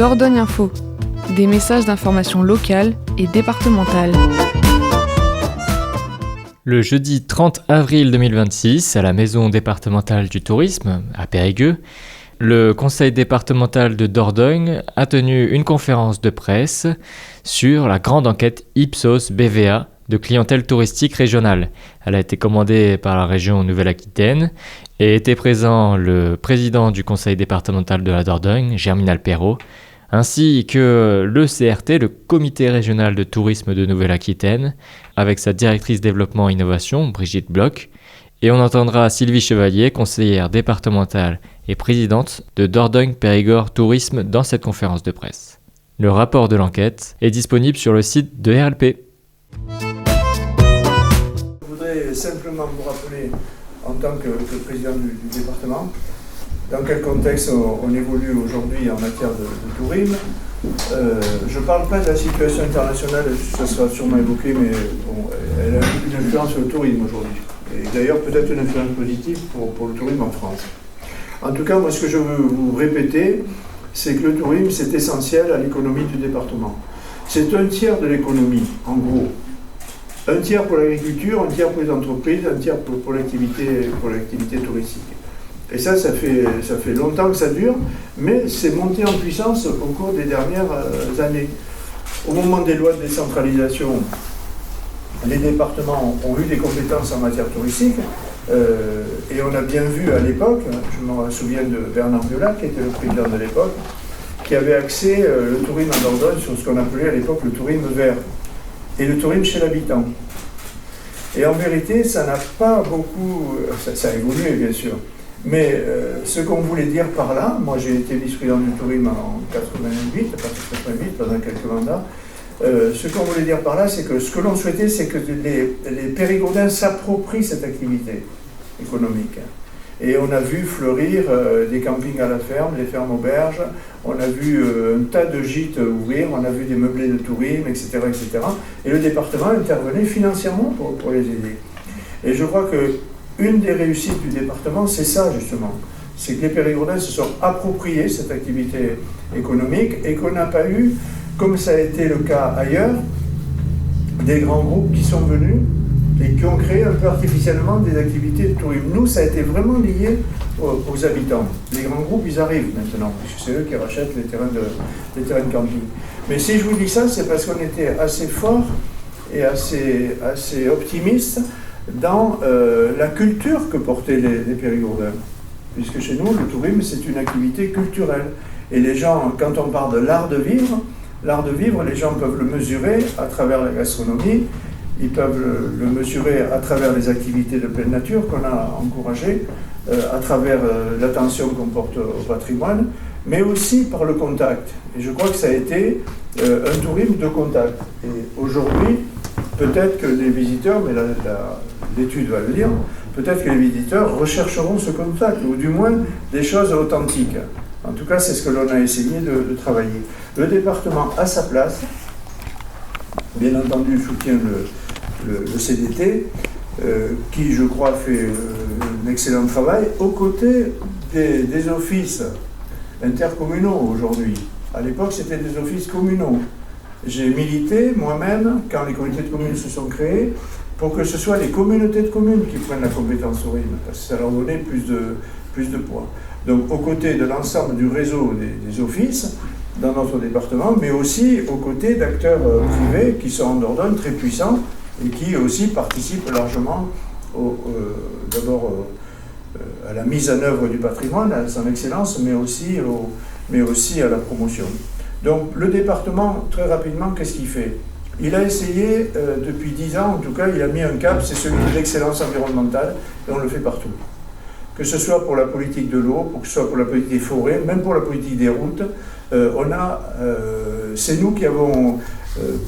Dordogne Info, des messages d'information locale et départementale. Le jeudi 30 avril 2026, à la Maison départementale du tourisme, à Périgueux, le conseil départemental de Dordogne a tenu une conférence de presse sur la grande enquête Ipsos BVA de clientèle touristique régionale. Elle a été commandée par la région Nouvelle-Aquitaine et était présent le président du conseil départemental de la Dordogne, Germinal Perrault, ainsi que le CRT, le comité régional de tourisme de Nouvelle-Aquitaine, avec sa directrice développement et innovation, Brigitte Bloch, et on entendra Sylvie Chevalier, conseillère départementale et présidente de Dordogne Périgord Tourisme dans cette conférence de presse. Le rapport de l'enquête est disponible sur le site de RLP. Je voudrais simplement vous rappeler, en tant que président du département, dans quel contexte on évolue aujourd'hui en matière de tourisme. Je ne parle pas de la situation internationale, ça sera sûrement évoqué, mais bon, elle a une influence sur le tourisme aujourd'hui. Et d'ailleurs, peut-être une influence positive pour le tourisme en France. En tout cas, moi, ce que je veux vous répéter, c'est que le tourisme, c'est essentiel à l'économie du département. C'est un tiers de l'économie, en gros. Un tiers pour l'agriculture, un tiers pour les entreprises, un tiers pour l'activité touristique. Et ça fait longtemps que ça dure, mais c'est monté en puissance au cours des dernières années. Au moment des lois de décentralisation, les départements ont eu des compétences en matière touristique, et on a bien vu à l'époque, je me souviens de Bernard Viola, qui était le président de l'époque, qui avait axé le tourisme en Dordogne sur ce qu'on appelait à l'époque le tourisme vert, et le tourisme chez l'habitant. Et en vérité, ça n'a pas beaucoup... Ça a évolué, bien sûr. Mais ce qu'on voulait dire par là, moi j'ai été vice-président du tourisme en 88, à partir de 88, pendant quelques mandats, ce qu'on voulait dire par là, c'est que ce que l'on souhaitait, c'est que les Périgourdins s'approprient cette activité économique. Et on a vu fleurir des campings à la ferme, des fermes auberges, on a vu un tas de gîtes ouvrir, on a vu des meublés de tourisme, etc., etc. Et le département intervenait financièrement pour les aider. Et je crois que une des réussites du département, c'est ça justement. C'est que les Périgourdins se sont appropriés cette activité économique et qu'on n'a pas eu, comme ça a été le cas ailleurs, des grands groupes qui sont venus et qui ont créé un peu artificiellement des activités de tourisme. Nous, ça a été vraiment lié aux habitants. Les grands groupes, ils arrivent maintenant, puisque c'est eux qui rachètent les terrains de camping. Mais si je vous dis ça, c'est parce qu'on était assez fort et assez optimiste dans la culture que portaient les Périgourdins. Puisque chez nous, le tourisme, c'est une activité culturelle. Et les gens, quand on parle de l'art de vivre, les gens peuvent le mesurer à travers la gastronomie, ils peuvent le mesurer à travers les activités de pleine nature qu'on a encouragées, à travers l'attention qu'on porte au patrimoine, mais aussi par le contact. Et je crois que ça a été un tourisme de contact. Et aujourd'hui, peut-être que les visiteurs, mais l'étude va le dire, peut-être que les visiteurs rechercheront ce contact, ou du moins des choses authentiques. En tout cas, c'est ce que l'on a essayé de travailler. Le département a sa place, bien entendu soutient le CDT, qui, je crois, fait un excellent travail, aux côtés des offices intercommunaux aujourd'hui. À l'époque, c'était des offices communaux. J'ai milité moi-même, quand les communautés de communes se sont créées, pour que ce soit les communautés de communes qui prennent la compétence tourisme, parce que ça leur donnait plus de poids. Donc, aux côtés de l'ensemble du réseau des offices, dans notre département, mais aussi aux côtés d'acteurs privés qui sont en Dordogne très puissants et qui aussi participent largement d'abord à la mise en œuvre du patrimoine, à son excellence, mais aussi à la promotion. Donc le département, très rapidement, qu'est-ce qu'il fait ? Il a essayé, depuis 10 ans en tout cas, il a mis un cap, c'est celui de l'excellence environnementale, et on le fait partout. Que ce soit pour la politique de l'eau, que ce soit pour la politique des forêts, même pour la politique des routes, c'est nous qui avons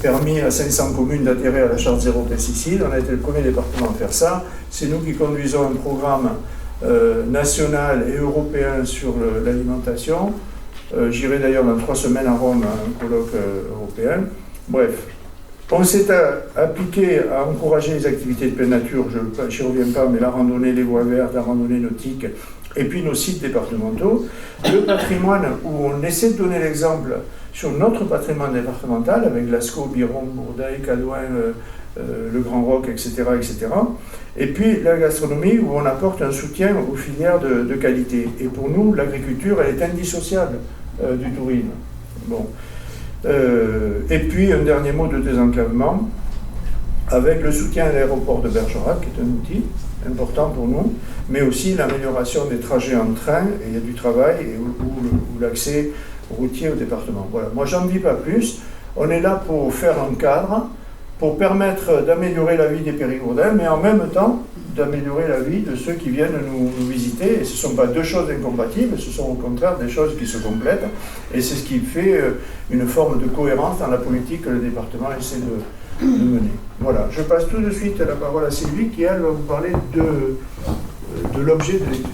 permis à 500 communes d'adhérer à la charte zéro pesticide. On a été le premier département à faire ça. C'est nous qui conduisons un programme national et européen sur l'alimentation. J'irai d'ailleurs dans 3 semaines à Rome à un colloque européen. Bref, on s'est appliqué à encourager les activités de pleine nature, je n'y reviens pas, mais la randonnée, les voies vertes, la randonnée nautique, et puis nos sites départementaux. Le patrimoine, où on essaie de donner l'exemple sur notre patrimoine départemental, avec Lascaux, Biron, Bourdeil, Cadouin, le Grand Roc, etc., etc. Et puis la gastronomie, où on apporte un soutien aux filières de qualité. Et pour nous, l'agriculture, elle est indissociable du tourisme. Bon. Et puis un dernier mot de désenclavement, avec le soutien à l'aéroport de Bergerac, qui est un outil important pour nous, mais aussi l'amélioration des trajets en train, et il y a du travail, et ou l'accès routier au département. Voilà. Moi, j'en dis pas plus. On est là pour faire un cadre, pour permettre d'améliorer la vie des Périgourdins, mais en même temps d'améliorer la vie de ceux qui viennent nous visiter. Et ce ne sont pas deux choses incompatibles, ce sont au contraire des choses qui se complètent. Et c'est ce qui fait une forme de cohérence dans la politique que le département essaie de mener. Voilà, je passe tout de suite la parole à Sylvie qui, elle, va vous parler de l'objet de l'étude.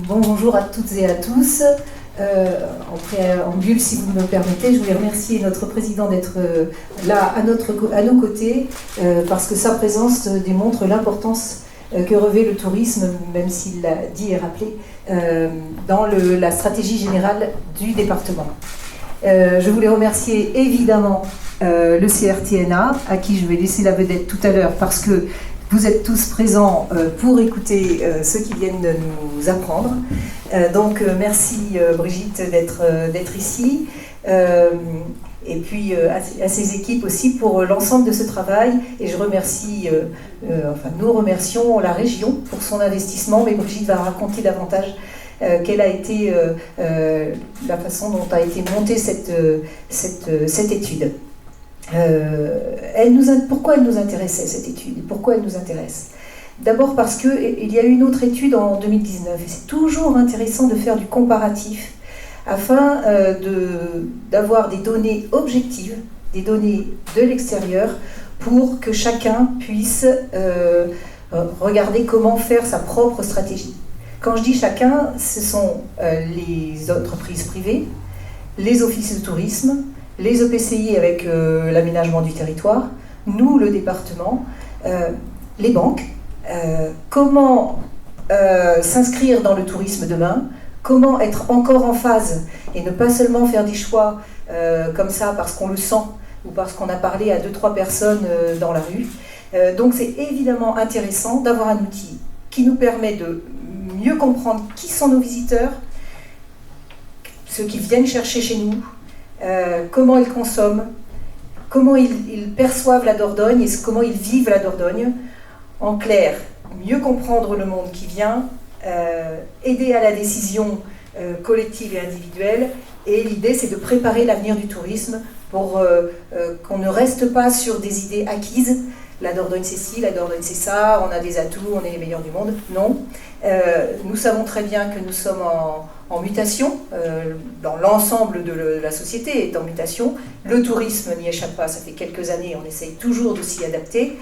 Bonjour à toutes et à tous. En préambule, si vous me permettez, je voulais remercier notre président d'être là à nos côtés, parce que sa présence démontre l'importance que revêt le tourisme, même s'il l'a dit et rappelé, dans la stratégie générale du département. Je voulais remercier évidemment le CRTNA, à qui je vais laisser la vedette tout à l'heure, parce que vous êtes tous présents pour écouter ceux qui viennent de nous apprendre. Donc merci Brigitte d'être ici. Et puis à ses équipes aussi pour l'ensemble de ce travail. Et je remercie, nous remercions la région pour son investissement, mais Brigitte va raconter davantage quelle a été la façon dont a été montée cette étude. Pourquoi elle nous intéressait, cette étude? Pourquoi elle nous intéresse? D'abord parce qu'il y a eu une autre étude en 2019, et c'est toujours intéressant de faire du comparatif afin d'avoir des données objectives, des données de l'extérieur, pour que chacun puisse regarder comment faire sa propre stratégie. Quand je dis chacun, ce sont les entreprises privées, les offices de tourisme, les EPCI avec l'aménagement du territoire, nous, le département, les banques. Comment s'inscrire dans le tourisme demain, comment être encore en phase et ne pas seulement faire des choix comme ça parce qu'on le sent ou parce qu'on a parlé à 2-3 personnes dans la rue. Donc c'est évidemment intéressant d'avoir un outil qui nous permet de mieux comprendre qui sont nos visiteurs, ceux qui viennent chercher chez nous, comment ils consomment, comment ils perçoivent la Dordogne et comment ils vivent la Dordogne. En clair, mieux comprendre le monde qui vient, aider à la décision collective et individuelle. Et l'idée, c'est de préparer l'avenir du tourisme pour qu'on ne reste pas sur des idées acquises. La Dordogne, c'est ci, la Dordogne, c'est ça, on a des atouts, on est les meilleurs du monde. Non. Nous savons très bien que nous sommes en mutation, dans l'ensemble de la société est en mutation. Le tourisme n'y échappe pas, ça fait quelques années, on essaye toujours de s'y adapter.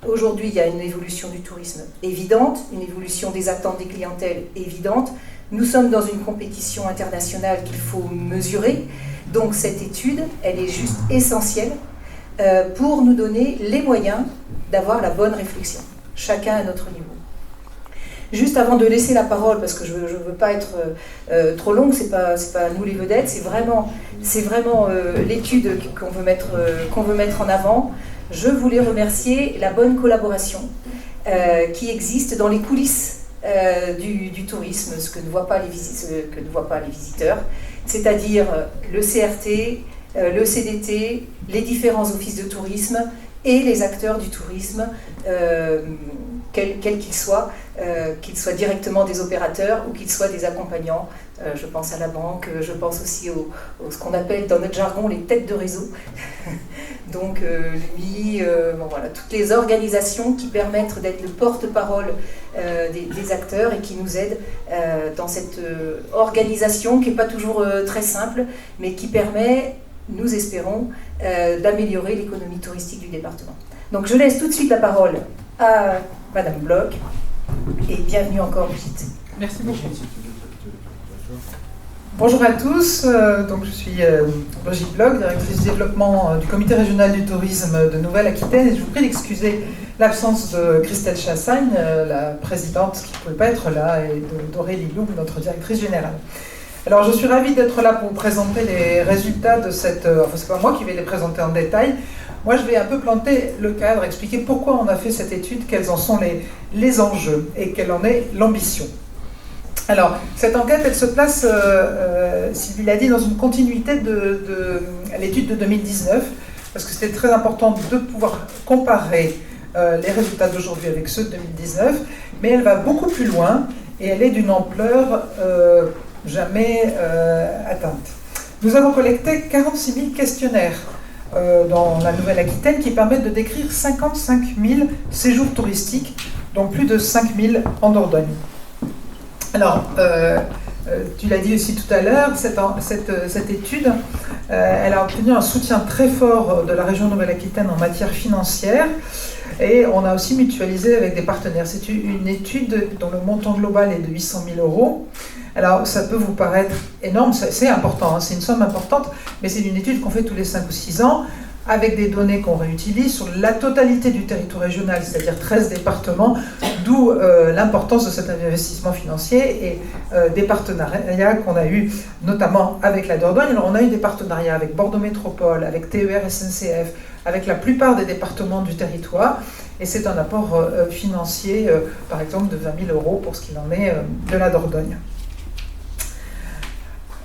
Aujourd'hui, il y a une évolution du tourisme évidente, une évolution des attentes des clientèles évidente. Nous sommes dans une compétition internationale qu'il faut mesurer. Donc cette étude, elle est juste essentielle pour nous donner les moyens d'avoir la bonne réflexion, chacun à notre niveau. Juste avant de laisser la parole, parce que je ne veux pas être trop longue, c'est pas nous les vedettes, c'est vraiment l'étude qu'on veut mettre en avant. Je voulais remercier la bonne collaboration qui existe dans les coulisses du tourisme, ce que ne voient pas les visiteurs, c'est-à-dire le CRT, le CDT, les différents offices de tourisme et les acteurs du tourisme, quels qu'ils soient directement des opérateurs ou qu'ils soient des accompagnants. Je pense à la banque, je pense aussi ce qu'on appelle dans notre jargon les têtes de réseau. Donc l'UMI, voilà, toutes les organisations qui permettent d'être le porte-parole des acteurs et qui nous aident dans cette organisation qui n'est pas toujours très simple, mais qui permet, nous espérons, d'améliorer l'économie touristique du département. Donc je laisse tout de suite la parole à Madame Bloch et bienvenue encore Brigitte. Merci beaucoup. Bonjour à tous, donc je suis Brigitte Bloch, directrice du développement du comité régional du tourisme de Nouvelle-Aquitaine, et je vous prie d'excuser l'absence de Christelle Chassagne, la présidente qui ne pouvait pas être là, et d'Aurélie Loub, notre directrice générale. Alors je suis ravie d'être là pour vous présenter les résultats de cette... Enfin c'est pas moi qui vais les présenter en détail, moi je vais un peu planter le cadre, expliquer pourquoi on a fait cette étude, quels en sont les enjeux et quelle en est l'ambition. Alors, cette enquête, elle se place, Sylvie l'a dit, dans une continuité de l'étude de 2019, parce que c'était très important de pouvoir comparer les résultats d'aujourd'hui avec ceux de 2019, mais elle va beaucoup plus loin et elle est d'une ampleur jamais atteinte. Nous avons collecté 46 000 questionnaires dans la Nouvelle-Aquitaine qui permettent de décrire 55 000 séjours touristiques, dont plus de 5 000 en Dordogne. Alors, tu l'as dit aussi tout à l'heure, cette étude, elle a obtenu un soutien très fort de la région Nouvelle-Aquitaine en matière financière et on a aussi mutualisé avec des partenaires. C'est une étude dont le montant global est de 800 000 euros. Alors, ça peut vous paraître énorme, c'est important, hein, c'est une somme importante, mais c'est une étude qu'on fait tous les 5 ou 6 ans, avec des données qu'on réutilise sur la totalité du territoire régional, c'est-à-dire 13 départements, d'où l'importance de cet investissement financier et des partenariats qu'on a eus, notamment avec la Dordogne. Alors, on a eu des partenariats avec Bordeaux Métropole, avec TER SNCF, avec la plupart des départements du territoire, et c'est un apport financier, par exemple, de 20 000 euros pour ce qu'il en est de la Dordogne.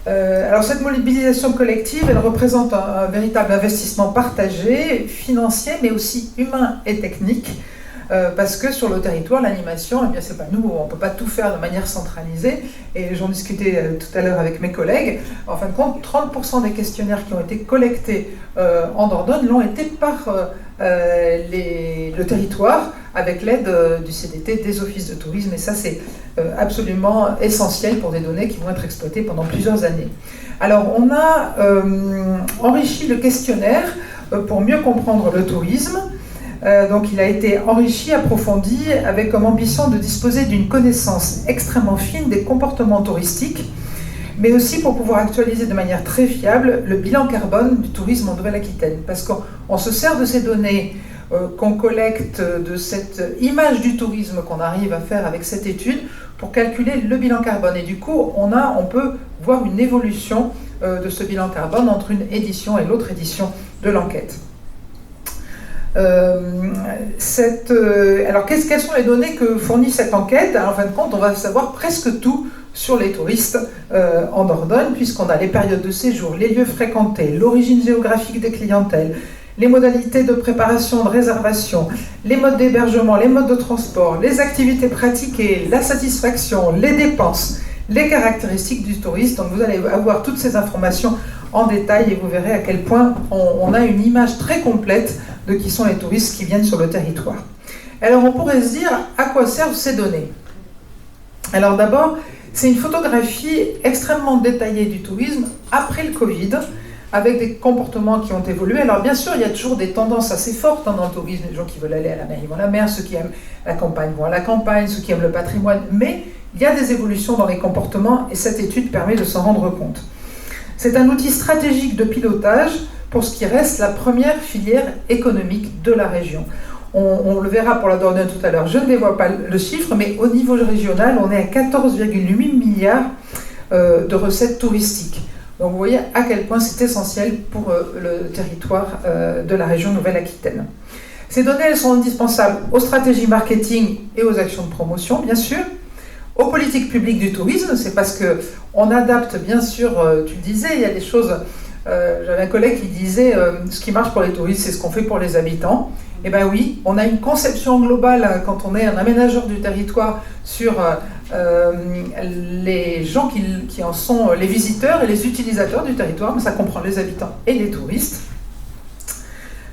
Alors cette mobilisation collective, elle représente un véritable investissement partagé, financier, mais aussi humain et technique, parce que sur le territoire, l'animation, eh bien c'est pas nous, on ne peut pas tout faire de manière centralisée, et j'en discutais tout à l'heure avec mes collègues. En fin de compte, 30% des questionnaires qui ont été collectés en Dordogne l'ont été par le territoire, avec l'aide du CDT, des offices de tourisme, et ça c'est absolument essentiel pour des données qui vont être exploitées pendant plusieurs années. Alors on a enrichi le questionnaire pour mieux comprendre le tourisme. Donc il a été enrichi, approfondi, avec comme ambition de disposer d'une connaissance extrêmement fine des comportements touristiques, mais aussi pour pouvoir actualiser de manière très fiable le bilan carbone du tourisme en Nouvelle-Aquitaine. Parce qu'on se sert de ces données qu'on collecte, de cette image du tourisme qu'on arrive à faire avec cette étude, pour calculer le bilan carbone. Et du coup, on peut voir une évolution de ce bilan carbone entre une édition et l'autre édition de l'enquête. Alors, quelles sont les données que fournit cette enquête? En fin de compte, on va savoir presque tout sur les touristes en Dordogne, puisqu'on a les périodes de séjour, les lieux fréquentés, l'origine géographique des clientèles, les modalités de préparation, de réservation, les modes d'hébergement, les modes de transport, les activités pratiquées, la satisfaction, les dépenses, les caractéristiques du touriste. Donc vous allez avoir toutes ces informations en détail et vous verrez à quel point on a une image très complète de qui sont les touristes qui viennent sur le territoire. Alors on pourrait se dire à quoi servent ces données? Alors d'abord, c'est une photographie extrêmement détaillée du tourisme après le Covid, avec des comportements qui ont évolué. Alors bien sûr, il y a toujours des tendances assez fortes dans le tourisme. Les gens qui veulent aller à la mer, ils vont à la mer. Ceux qui aiment la campagne vont à la campagne. Ceux qui aiment le patrimoine. Mais il y a des évolutions dans les comportements et cette étude permet de s'en rendre compte. C'est un outil stratégique de pilotage pour ce qui reste la première filière économique de la région. On le verra pour la Dordogne tout à l'heure. Je ne dévoile pas le chiffre, mais au niveau régional, on est à 14,8 milliards de recettes touristiques. Donc vous voyez à quel point c'est essentiel pour le territoire de la région Nouvelle-Aquitaine. Ces données, elles sont indispensables aux stratégies marketing et aux actions de promotion, bien sûr, aux politiques publiques du tourisme. C'est parce qu'on adapte, bien sûr, tu le disais, il y a des choses... J'avais un collègue qui disait ce qui marche pour les touristes, c'est ce qu'on fait pour les habitants. Eh bien oui, on a une conception globale quand on est un aménageur du territoire sur les gens qui en sont les visiteurs et les utilisateurs du territoire, mais ça comprend les habitants et les touristes.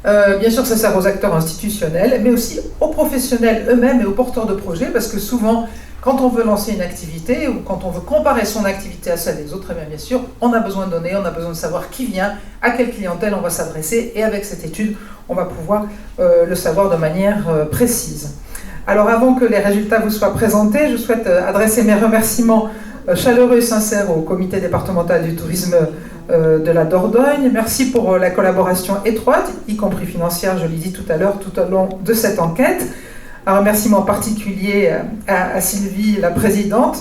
Bien sûr, ça sert aux acteurs institutionnels, mais aussi aux professionnels eux-mêmes et aux porteurs de projets, parce que souvent, quand on veut lancer une activité ou quand on veut comparer son activité à celle des autres, eh bien sûr, on a besoin de données, on a besoin de savoir qui vient, à quelle clientèle on va s'adresser, et avec cette étude, on va pouvoir le savoir de manière précise. Alors avant que les résultats vous soient présentés, je souhaite adresser mes remerciements chaleureux et sincère au comité départemental du tourisme de la Dordogne. Merci pour la collaboration étroite, y compris financière, je l'ai dit tout à l'heure, tout au long de cette enquête. Un remerciement particulier à Sylvie, la présidente,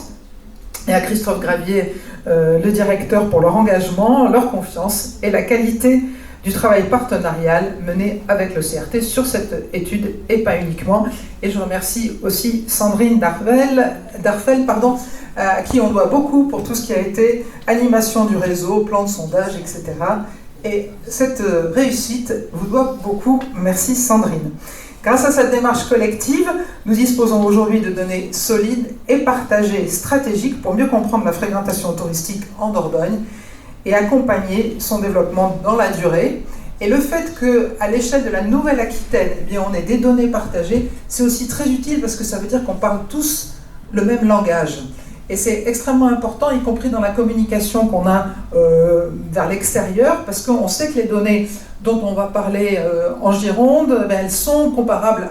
et à Christophe Gravier, le directeur, pour leur engagement, leur confiance et la qualité du travail partenarial mené avec le CRT sur cette étude et pas uniquement. Et je remercie aussi Sandrine Darfel, à qui on doit beaucoup pour tout ce qui a été animation du réseau, plan de sondage, etc. Et cette réussite vous doit beaucoup. Merci Sandrine. Grâce à cette démarche collective, nous disposons aujourd'hui de données solides et partagées, stratégiques, pour mieux comprendre la fréquentation touristique en Dordogne et accompagner son développement dans la durée. Et le fait qu'à l'échelle de la Nouvelle-Aquitaine, eh bien, on ait des données partagées, c'est aussi très utile parce que ça veut dire qu'on parle tous le même langage. Et c'est extrêmement important, y compris dans la communication qu'on a vers l'extérieur, parce qu'on sait que les données dont on va parler en Gironde, elles sont comparables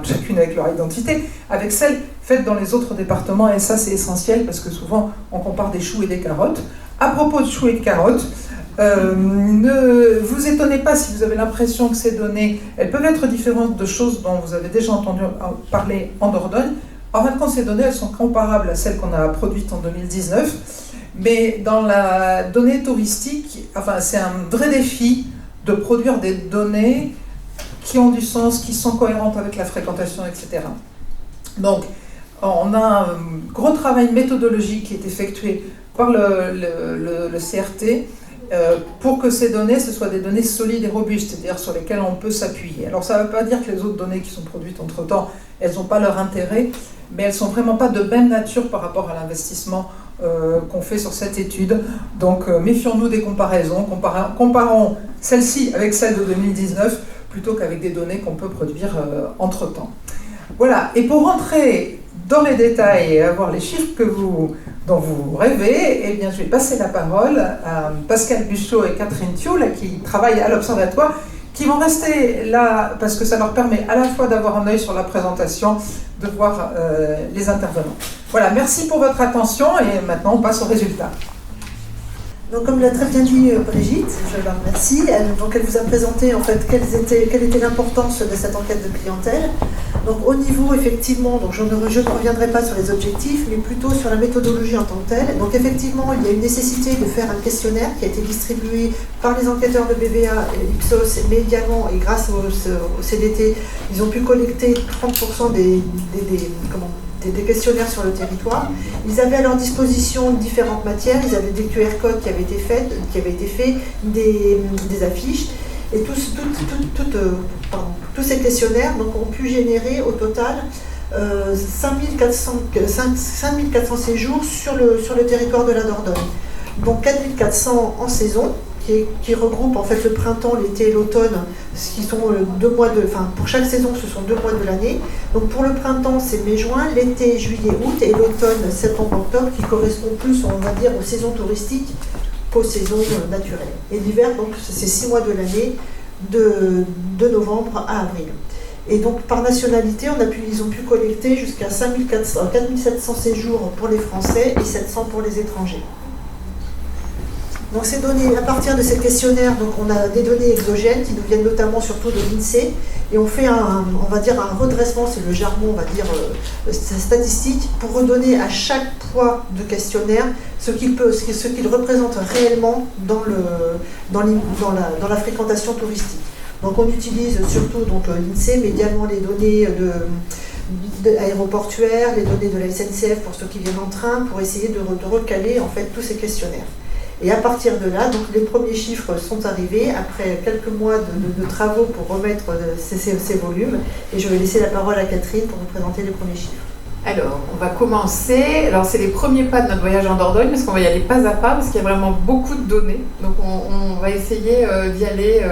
chacune avec leur identité, avec celles faites dans les autres départements, et ça c'est essentiel, parce que souvent on compare des choux et des carottes. À propos de choux et de carottes, ne vous étonnez pas si vous avez l'impression que ces données, elles peuvent être différentes de choses dont vous avez déjà entendu parler en Dordogne. En fin de compte, ces données, elles sont comparables à celles qu'on a produites en 2019, mais dans la donnée touristique, c'est un vrai défi de produire des données qui ont du sens, qui sont cohérentes avec la fréquentation, etc. Donc, on a un gros travail méthodologique qui est effectué par le CRT pour que ces données, ce soient des données solides et robustes, c'est-à-dire sur lesquelles on peut s'appuyer. Alors, ça ne veut pas dire que les autres données qui sont produites entre-temps, elles n'ont pas leur intérêt, mais elles ne sont vraiment pas de même nature par rapport à l'investissement qu'on fait sur cette étude. Donc méfions-nous des comparaisons, comparons celle-ci avec celle de 2019 plutôt qu'avec des données qu'on peut produire entre-temps. Voilà, et pour rentrer dans les détails et avoir les chiffres dont vous rêvez, eh bien, je vais passer la parole à Pascal Buchot et Catherine Thioul, qui travaillent à l'Observatoire, qui vont rester là parce que ça leur permet à la fois d'avoir un œil sur la présentation, de voir les intervenants. Voilà, merci pour votre attention et maintenant on passe aux résultats. Donc, comme l'a très bien dit Brigitte, je la remercie. Elle vous a présenté en fait quelle était l'importance de cette enquête de clientèle. Donc au niveau effectivement, donc je ne reviendrai pas sur les objectifs, mais plutôt sur la méthodologie en tant que telle. Donc effectivement, il y a une nécessité de faire un questionnaire qui a été distribué par les enquêteurs de BVA et Ipsos, mais également, et grâce au CDT, ils ont pu collecter 30% des questionnaires sur le territoire. Ils avaient à leur disposition différentes matières, ils avaient des QR codes qui avaient été faits, des affiches, et tous ces questionnaires donc, ont pu générer au total 5400 séjours sur le territoire de la Dordogne. Donc 4400 en saison, qui regroupe en fait le printemps, l'été et l'automne, qui sont 2 mois pour chaque saison, ce sont 2 mois de l'année. Donc pour le printemps, c'est mai-juin, l'été, juillet, août, et l'automne, septembre-octobre, qui correspond plus, on va dire, aux saisons touristiques qu'aux saisons naturelles. Et l'hiver, donc, c'est 6 mois de l'année, de novembre à avril. Et donc par nationalité, ils ont pu collecter jusqu'à 4700 séjours pour les Français et 700 pour les étrangers. Donc ces données, à partir de ces questionnaires, donc on a des données exogènes qui nous viennent notamment surtout de l'INSEE, et on fait un redressement, c'est le jargon, on va dire, statistique, pour redonner à chaque poids de questionnaire ce qu'il représente réellement dans la fréquentation touristique. Donc on utilise surtout l'INSEE, mais également les données aéroportuaires, les données de la SNCF pour ceux qui viennent en train, pour essayer de recaler en fait tous ces questionnaires. Et à partir de là, donc, les premiers chiffres sont arrivés après quelques mois de travaux pour remettre ces volumes. Et je vais laisser la parole à Catherine pour vous présenter les premiers chiffres. Alors, on va commencer. Alors, c'est les premiers pas de notre voyage en Dordogne, parce qu'on va y aller pas à pas, parce qu'il y a vraiment beaucoup de données. Donc, on va essayer d'y aller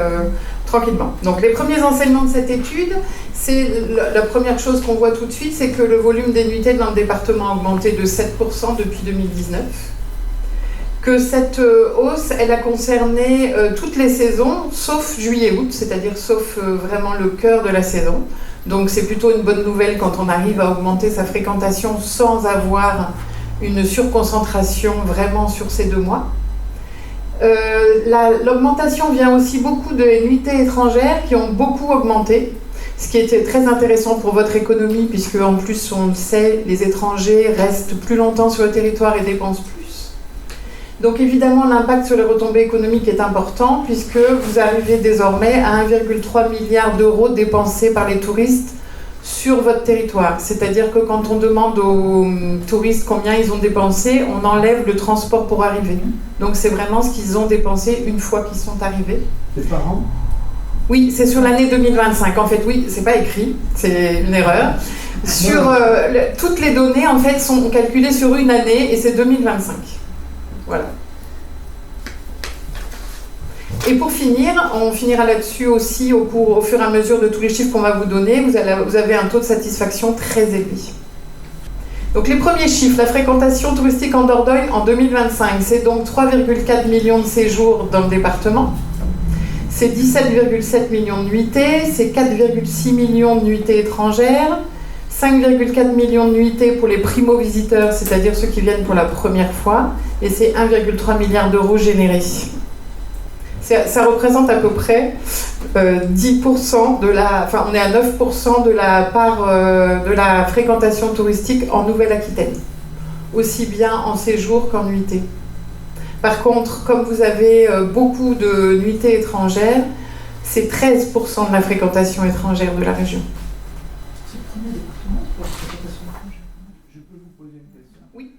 tranquillement. Donc, les premiers enseignements de cette étude, c'est la première chose qu'on voit tout de suite, c'est que le volume des nuitées dans le département a augmenté de 7% depuis 2019. Que cette hausse, elle a concerné toutes les saisons, sauf juillet-août, c'est-à-dire sauf vraiment le cœur de la saison. Donc c'est plutôt une bonne nouvelle quand on arrive à augmenter sa fréquentation sans avoir une surconcentration vraiment sur ces 2 mois. L'augmentation vient aussi beaucoup de nuitées étrangères qui ont beaucoup augmenté, ce qui était très intéressant pour votre économie, puisque en plus, on le sait, les étrangers restent plus longtemps sur le territoire et dépensent plus. Donc évidemment, l'impact sur les retombées économiques est important, puisque vous arrivez désormais à 1,3 milliard d'euros dépensés par les touristes sur votre territoire. C'est-à-dire que quand on demande aux touristes combien ils ont dépensé, on enlève le transport pour arriver. Donc c'est vraiment ce qu'ils ont dépensé une fois qu'ils sont arrivés. C'est par an ? Oui, c'est sur l'année 2025. En fait, oui, c'est pas écrit, c'est une erreur. Toutes les données, en fait, sont calculées sur une année et c'est 2025. Voilà. Et pour finir, on finira là-dessus aussi au fur et à mesure de tous les chiffres qu'on va vous donner. Vous avez un taux de satisfaction très élevé. Donc les premiers chiffres, la fréquentation touristique en Dordogne en 2025, c'est donc 3,4 millions de séjours dans le département. C'est 17,7 millions de nuitées, c'est 4,6 millions de nuitées étrangères, 5,4 millions de nuitées pour les primo-visiteurs, c'est-à-dire ceux qui viennent pour la première fois, et c'est 1,3 milliard d'euros générés. Ça représente à peu près 10% de la... Enfin, on est à 9% de la part de la fréquentation touristique en Nouvelle-Aquitaine, aussi bien en séjour qu'en nuitée. Par contre, comme vous avez beaucoup de nuitées étrangères, c'est 13% de la fréquentation étrangère de la région. C'est le premier département pour la fréquentation étrangère. Je peux vous poser une question ? Oui.